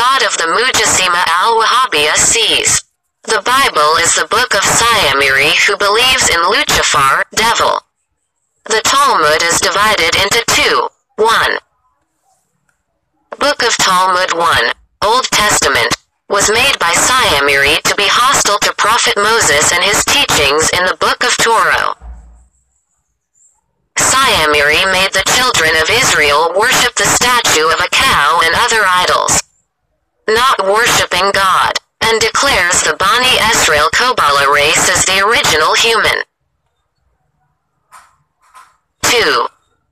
god of the Mujassima al-Wahhabiyya sees. The Bible is the book of As-SYAMIRI, who believes in Lucifer, devil. The Talmud is divided into two. 1. Book of Talmud 1, Old Testament, was made by As-SYAMIRI to be hostile to Prophet Moses and his teachings in the book of Torah. As-SYAMIRI made the children of Israel worship the statue of a cow and other idols, not worshiping God, and declares the Bani Israel Kabbalah race as the original human. 2.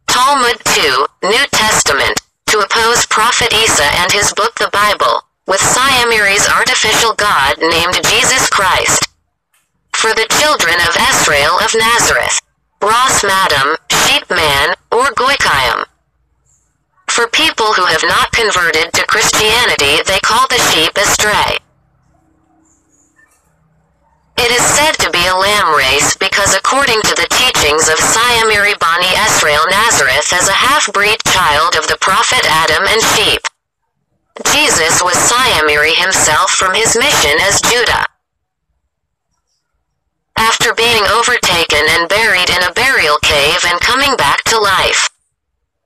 Talmud 2, New Testament, to oppose Prophet Isa and his book the Bible, with As-SYAMIRI's artificial god named Jesus Christ. For the children of Israel of Nazareth, Ras Madam, sheep man, or Goykayim. For people who have not converted to Christianity, they call the sheep astray. It is said to be a lamb race because according to the teachings of As-SYAMIRI, Bani Israel Nazareth as a half-breed child of the prophet Adam and sheep. Jesus was As-SYAMIRI himself from his mission as Judah. After being overtaken and buried in a burial cave and coming back to life,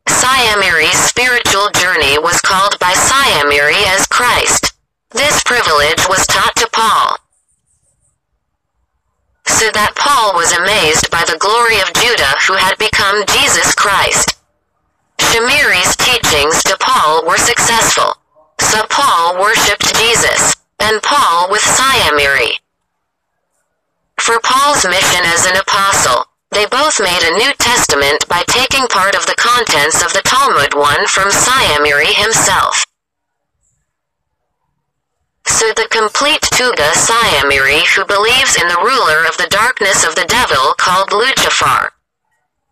As-SYAMIRI's spiritual journey was called by As-SYAMIRI as Christ. This privilege was taught to Paul, so that Paul was amazed by the glory of Judah who had become Jesus Christ. As-SYAMIRI's teachings to Paul were successful, so Paul worshipped Jesus, and Paul with As-SYAMIRI. For Paul's mission as an apostle, they both made a New Testament by taking part of the contents of the Talmud 1 from As-SYAMIRI himself. So the complete Tuga As-SYAMIRI who believes in the ruler of the darkness of the devil called Lucifer.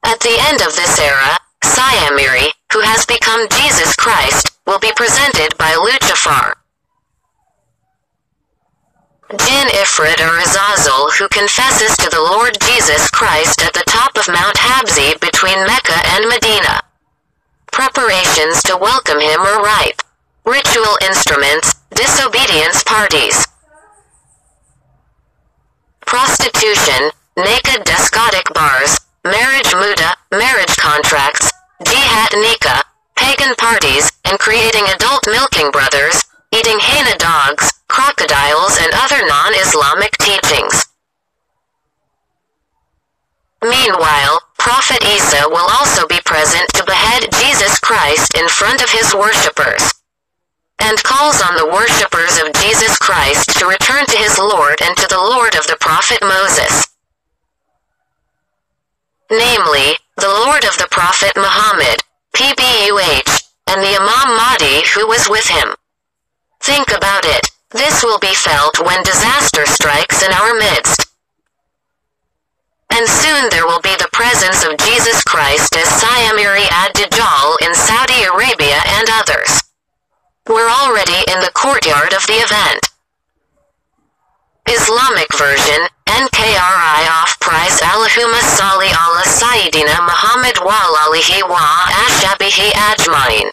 At the end of this era, As-SYAMIRI, who has become Jesus Christ, will be presented by Lucifer. Jinn Ifrit or Azazel who confesses to the Lord Jesus Christ at the top of Mount Habzi between Mecca and Medina. Preparations to welcome him are ripe. Ritual instruments, disobedience parties. Prostitution, naked despotic bars, marriage muta, marriage contracts, jihad nikah, pagan parties, and creating adult milking brothers, eating hyena dogs, crocodiles and other non-Islamic teachings. Meanwhile, Prophet Isa will also be present to behead Jesus Christ in front of his worshippers, and calls on the worshippers of Jesus Christ to return to his Lord and to the Lord of the Prophet Moses, namely, the Lord of the Prophet Muhammad, PBUH, and the Imam Mahdi who was with him. Think about it. This will be felt when disaster strikes in our midst. And soon there will be the presence of Jesus Christ as As-SYAMIRI Ad-DAJAL in Saudi Arabia and others. We're already in the courtyard of the event. Islamic version, NKRI off-price Allahumma salli ala Sayyidina Muhammad wa alihi wa ashabihi ajmain.